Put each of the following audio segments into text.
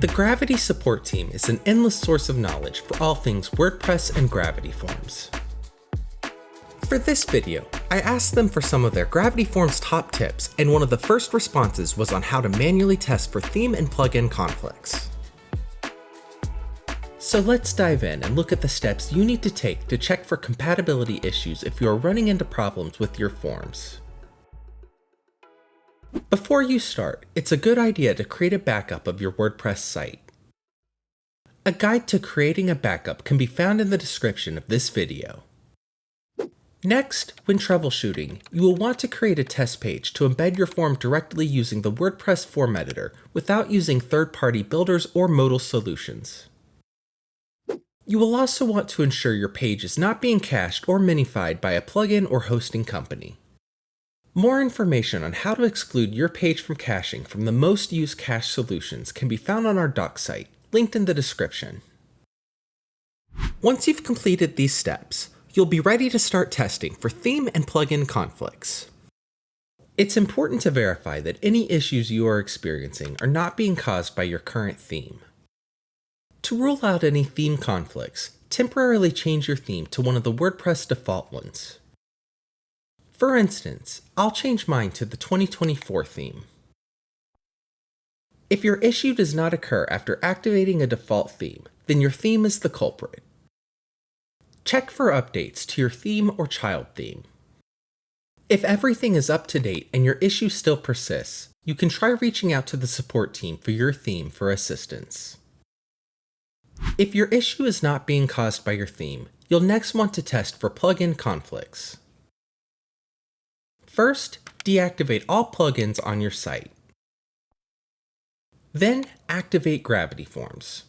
The Gravity support team is an endless source of knowledge for all things WordPress and Gravity Forms. For this video, I asked them for some of their Gravity Forms top tips, and one of the first responses was on how to manually test for theme and plugin conflicts. So let's dive in and look at the steps you need to take to check for compatibility issues if you are running into problems with your forms. Before you start, it's a good idea to create a backup of your WordPress site. A guide to creating a backup can be found in the description of this video. Next, when troubleshooting, you will want to create a test page to embed your form directly using the WordPress form editor without using third-party builders or modal solutions. You will also want to ensure your page is not being cached or minified by a plugin or hosting company. More information on how to exclude your page from caching from the most used cache solutions can be found on our doc site, linked in the description. Once you've completed these steps, you'll be ready to start testing for theme and plugin conflicts. It's important to verify that any issues you are experiencing are not being caused by your current theme. To rule out any theme conflicts, temporarily change your theme to one of the WordPress default ones. For instance, I'll change mine to the 2024 theme. If your issue does not occur after activating a default theme, then your theme is the culprit. Check for updates to your theme or child theme. If everything is up to date and your issue still persists, you can try reaching out to the support team for your theme for assistance. If your issue is not being caused by your theme, you'll next want to test for plugin conflicts. First, deactivate all plugins on your site. Then, activate Gravity Forms.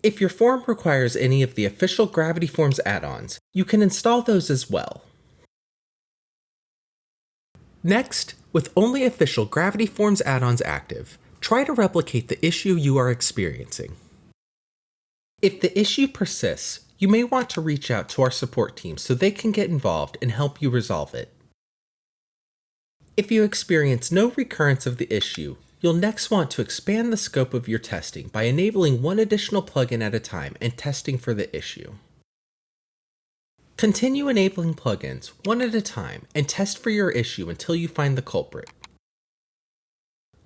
If your form requires any of the official Gravity Forms add-ons, you can install those as well. Next, with only official Gravity Forms add-ons active, try to replicate the issue you are experiencing. If the issue persists, you may want to reach out to our support team so they can get involved and help you resolve it. If you experience no recurrence of the issue, you'll next want to expand the scope of your testing by enabling one additional plugin at a time and testing for the issue. Continue enabling plugins one at a time and test for your issue until you find the culprit.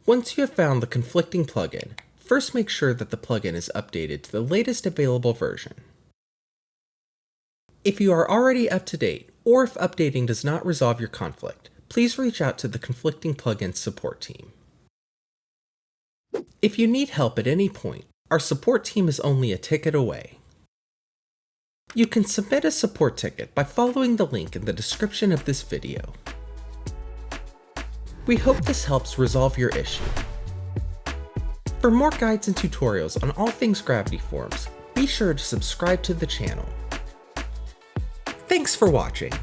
Once you have found the conflicting plugin, first make sure that the plugin is updated to the latest available version. If you are already up to date, or if updating does not resolve your conflict, please reach out to the conflicting plugin support team. If you need help at any point, our support team is only a ticket away. You can submit a support ticket by following the link in the description of this video. We hope this helps resolve your issue. For more guides and tutorials on all things Gravity Forms, be sure to subscribe to the channel. Thanks for watching.